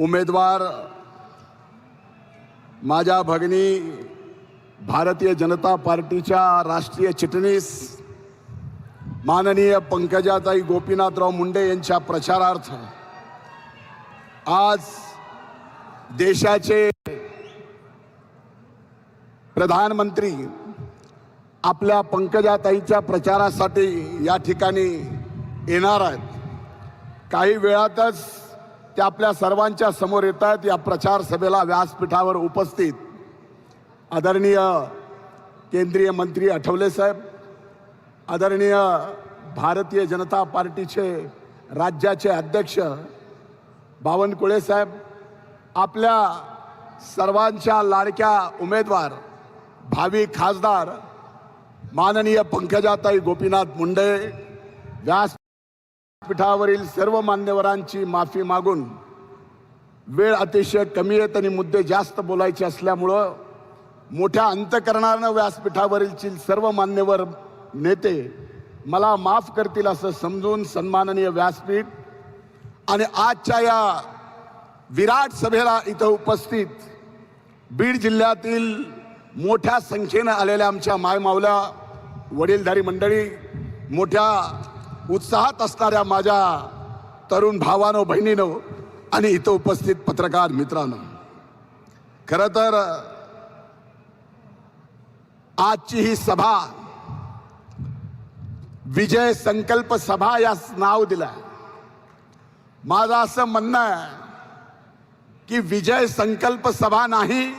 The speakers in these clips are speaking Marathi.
उमेदवार माझ्या भगिनी भारतीय जनता पार्टीच्या राष्ट्रीय चिटणीस माननीय पंकजाताई गोपीनाथराव मुंडे यांच्या प्रचारार्थ आज देशाचे प्रधानमंत्री आपल्या पंकजाताईच्या प्रचारासाठी या ठिकाणी येणार आहेत। काही वेळातच ते आपल्या सर्वांच्या समोर येतात। या प्रचार सभेला व्यासपीठावर उपस्थित आदरणीय केंद्रीय मंत्री आठवले साहेब, आदरणीय भारतीय जनता पार्टीचे राज्याचे अध्यक्ष बावनकुळे साहेब, आपल्या सर्वांच्या लाडक्या उमेदवार भावी खासदार माननीय पंकजाताई गोपीनाथ मुंडे, व्यासपीठावरील सर्व मान्यवरांची माफी मागून वेळ अतिशय कमी आहे आणि मुद्दे जास्त बोलायचे असल्यामुळं मोठ्या अंतकरणानं व्यासपीठावरील सर्व मान्यवर नेते मला माफ करतील असं समजून सन्माननीय व्यासपीठ आणि आजच्या या विराट सभेला इथं उपस्थित बीड जिल्ह्यातील मोठ्या संख्येनं आलेल्या आमच्या मायमावल्या वडीलधारी मंडळी, मोठ्या उत्साहात असणाऱ्या माझ्या तरुण भावांनो बहिणींनो आणि इथं उपस्थित पत्रकार मित्रांनो, खरं तर आजची ही सभा विजय संकल्प सभा यास नाव दिलं। माझं असं म्हणणं आहे की विजय संकल्प सभा नाही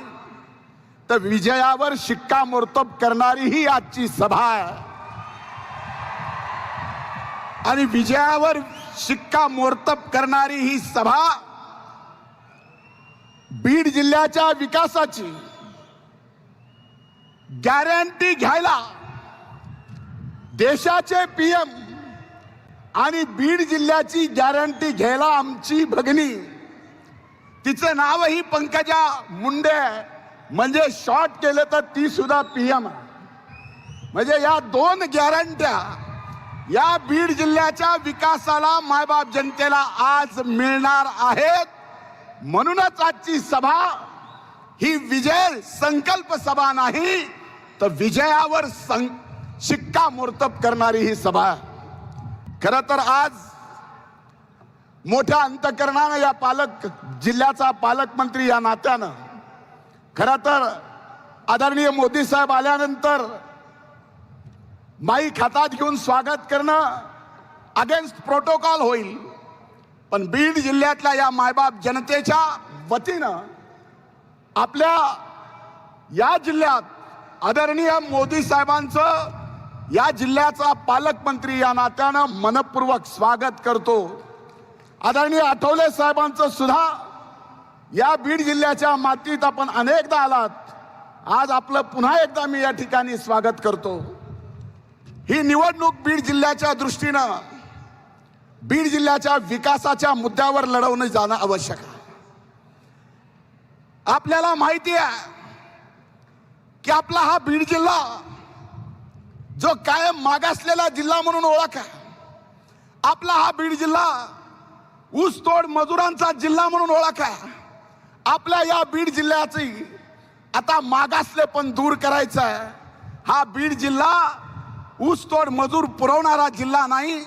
तर विजयावर शिक्कामोर्तब करणारी ही आजची सभा आहे आणि विजयावर शिक्कामोर्तब करणारी ही सभा बीड जिल्ह्याच्या विकासाची गॅरंटी घ्यायला देशाचे पीएम आणि बीड जिल्ह्याची गॅरंटी घ्यायला आमची भगिनी, तिचं नावही पंकजा मुंडे म्हणजे शॉर्ट केलं तर ती सुद्धा पीएम, म्हणजे या दोन गॅरंट्या या बीड जिल्ह्याच्या विकासाला मायबाप जनतेला आज मिळणार आहेत। म्हणूनच आजची सभा ही विजय संकल्प सभा नाही तर विजयावर शिक्कामोर्तब करणारी ही सभा। खरं तर आज मोठ्या अंतकरणानं या जिल्ह्याचा पालकमंत्री या नात्यानं खरं तर आदरणीय मोदी साहेब आल्यानंतर माईक हातात घेऊन स्वागत करणं अगेन्स्ट प्रोटोकॉल होईल, पण बीड जिल्ह्यातल्या या मायबाप जनतेच्या वतीनं आपल्या या जिल्ह्यात आदरणीय मोदी साहेबांचं या जिल्ह्याचा पालकमंत्री या नात्यानं मनपूर्वक स्वागत करतो। आदरणीय आठवले साहेबांचं सुद्धा या बीड जिल्ह्याच्या मातीत आपण अनेकदा आलात, आज आपलं पुन्हा एकदा मी या ठिकाणी स्वागत करतो। ही निवडणूक बीड जिल्ह्याच्या दृष्टीनं बीड जिल्ह्याच्या विकासाच्या मुद्द्यावर लढवणं जाणं आवश्यक आहे। आपल्याला माहिती आहे की आपला हा बीड जिल्हा जो कायम मागासलेला जिल्हा म्हणून ओळख आहे, आपला हा बीड जिल्हा ऊसतोड मजुरांचा जिल्हा म्हणून ओळख आहे। आपल्या या बीड जिल्ह्याची आता मागासलेपण दूर करायचं आहे। हा बीड जिल्हा ऊसतोड मजूर पुरवणारा जिल्हा नाही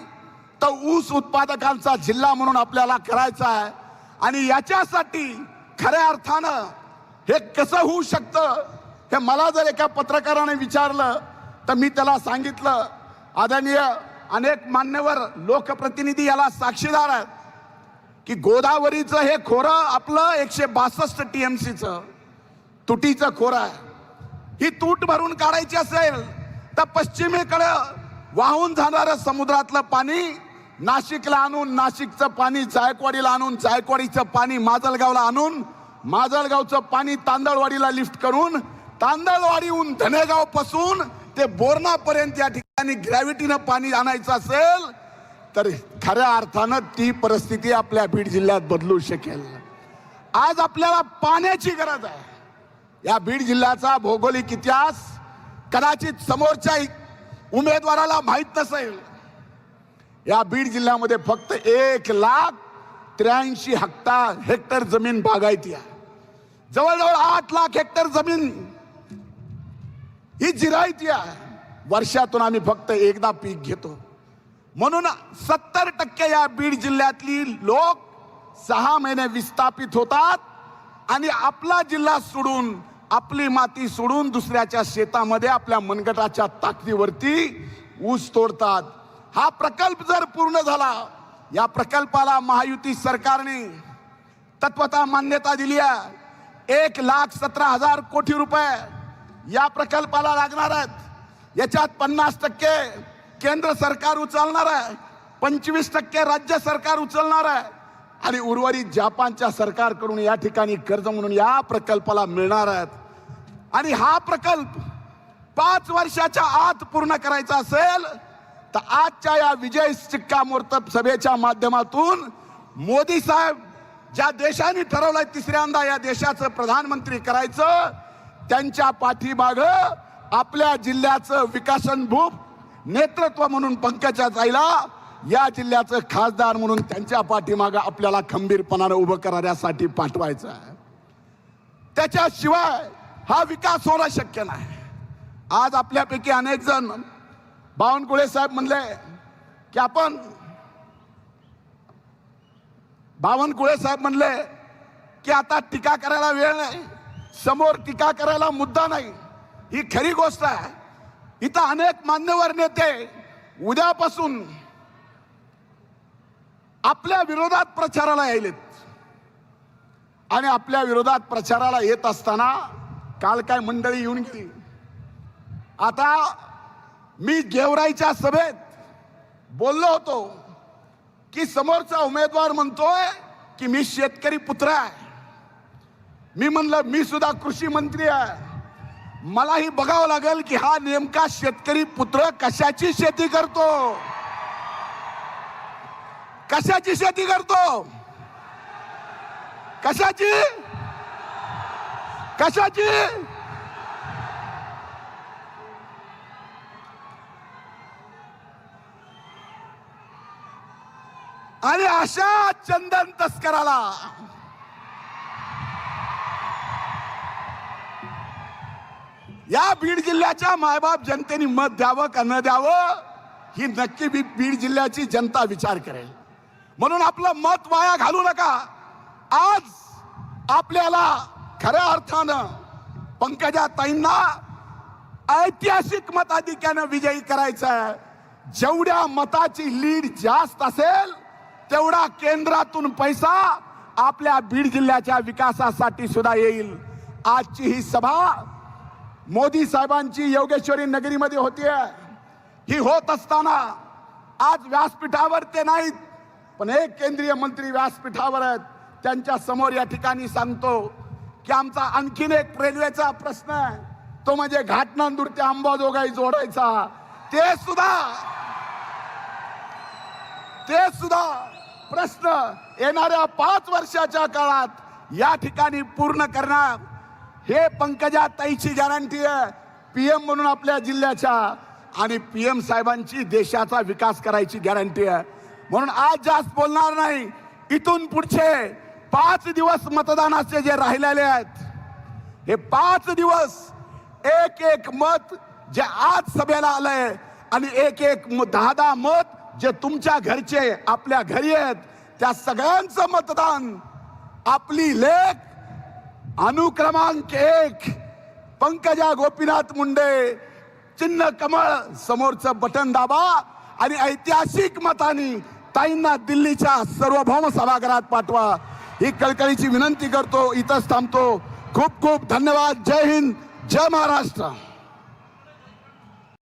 तर ऊस उत्पादकांचा जिल्हा म्हणून आपल्याला करायचा आहे आणि याच्यासाठी खऱ्या अर्थानं हे कसं होऊ शकतं हे मला जर एका पत्रकाराने विचारलं तर मी त्याला सांगितलं, आदरणीय अनेक मान्यवर लोकप्रतिनिधी याला साक्षीदार आहेत की गोदावरीचं हे खोरं आपलं 162 TMCचं तुटीचं खोरं आहे। ही तूट भरून काढायची असेल तर पश्चिमेकडे वाहून जाणारं समुद्रातलं पाणी नाशिकला आणून नाशिकचं पाणी जायकवाडीला आणून जायकवाडीचं पाणी माजलगावला आणून माजलगावचं पाणी तांदळवाडीला लिफ्ट करून तांदळवाडीहून धनेगाव पासून ते बोरणापर्यंत या ठिकाणी ग्रॅव्हिटीनं पाणी आणायचं असेल तर खऱ्या अर्थानं ती परिस्थिती आपल्या बीड जिल्ह्यात बदलू शकेल। आज आपल्याला पाण्याची गरज आहे। या बीड जिल्ह्याचा भौगोलिक इतिहास कदाचित समोरच्या उमेदवाराला माहित नसेल। या बीड जिल्ह्यामध्ये फक्त 1 83 हेक्टर जमीन बागायती आहे. जवळजवळ 8 लाख हेक्टर जमीन ही जिरायती आहे. वर्षातून आम्ही फक्त एकदा पीक घेतो. म्हणून 70% या बीड जिल्ह्यातली लोक 6 महिने विस्थापित होतात आणि आपला जिल्हा सोडून, आपली माती सोडून दुसऱ्याच्या शेतामध्ये आपल्या मनगटाच्या ताकदीवरती ऊस तोडतात. हा प्रकल्प जर पूर्ण झाला, या प्रकल्पाला महायुती सरकारने तत्वतः मान्यता दिली आहे. 1,17,000 कोटी रुपये या प्रकल्पाला लागणार आहेत. याच्यात 50% केंद्र सरकार उचलणार आहे, 25% राज्य सरकार उचलणार आहे आणि उर्वरित जपानच्या सरकारकडून या ठिकाणी कर्ज म्हणून या प्रकल्पाला मिळणार आहेत. आणि हा प्रकल्प 5 वर्षाच्या आत पूर्ण करायचा असेल तर आजच्या या विजय शिक्कामोर्तब सभेच्या माध्यमातून मोदी साहेब ज्या देशाने ठरवलंय तिसऱ्यांदा या देशाचं प्रधानमंत्री करायचं, त्यांच्या पाठीमागं आपल्या जिल्ह्याचं विकासनभूप नेतृत्व म्हणून पंकजा ताईला या जिल्ह्याचं खासदार म्हणून त्यांच्या पाठीमागं आपल्याला खंबीरपणाने उभं करण्यासाठी पाठवायचं आहे. त्याच्याशिवाय हा विकास होणं शक्य नाही. आज आपल्यापैकी अनेक जण, बावनकुळे साहेब म्हणले की आपण, बावनकुळे साहेब म्हणले की आता टीका करायला वेळ नाही, समोर टीका करायला मुद्दा नाही. ही खरी गोष्ट आहे. इथं अनेक मान्यवर नेते उद्यापासून आपल्या विरोधात प्रचाराला यायलेत आणि आपल्या विरोधात प्रचाराला येत असताना काल काय मंडळी येऊन गेली. आता मी गेवराईच्या सभेत बोललो होतो की समोरचा उमेदवार म्हणतोय की मी शेतकरी पुत्र आहे. मी म्हणलं मी सुद्धा कृषी मंत्री आहे, मलाही बघावं लागेल की हा नेमका शेतकरी पुत्र कशाची शेती करतो, कशाची शेती करतो, कशाची कशाची आणि अशा चंदन तस्कराला या बीड जिल्ह्याच्या मायबाप जनतेने मत द्यावं का न द्यावं ही नक्की बीड जिल्ह्याची जनता विचार करेल. म्हणून आपलं मत वाया घालू नका. आज आपल्याला खऱ्या अर्थानं पंकजा ताईंना ऐतिहासिक मताधिक्यानं विजयी करायचं आहे. जेवढ्या मताची लीड जास्त असेल तेवढा केंद्रातून पैसा आपल्या बीड जिल्ह्याच्या विकासासाठी सुद्धा येईल. आजची ही सभा मोदी साहेबांची योगेश्वरी नगरीमध्ये होतीये. ही होत असताना आज व्यासपीठावर ते नाहीत, पण एक केंद्रीय मंत्री व्यासपीठावर आहेत. त्यांच्या समोर या ठिकाणी सांगतो की आमचा आणखीन एक रेल्वेचा प्रश्न आहे, तो म्हणजे घाटनांदूर ते अंबाजोगाई जोडायचा. ते सुद्धा प्रश्न येणाऱ्या 5 वर्षाच्या काळात या ठिकाणी पूर्ण करणार. हे पंकजा ताईची गॅरंटी आहे पीएम म्हणून आपल्या जिल्ह्याच्या, आणि पीएम साहेबांची देशाचा विकास करायची गॅरंटी आहे. म्हणून आज जास्त बोलणार नाही. इथून पुढचे 5 दिवस मतदानाचे जे राहिलेले आहेत, हे 5 दिवस एक एक मत जे आज सभेला आलंय आणि एक 10 मत जे तुमच्या घरचे आपल्या घरी आहेत, त्या सगळ्यांचं मतदान आपली लेख अनुक्रमांक 1 पंकजा गोपीनाथ मुंडे, चिन्ह कमळ, समोरचं बटन दाबा आणि ऐतिहासिक मतांनी ताईंना दिल्लीच्या सार्वभौम सभागृहात पाठवा. ही कळकळीची विनंती करतो. इथंच थांबतो. खूप खूप धन्यवाद. जय हिंद, जय महाराष्ट्र.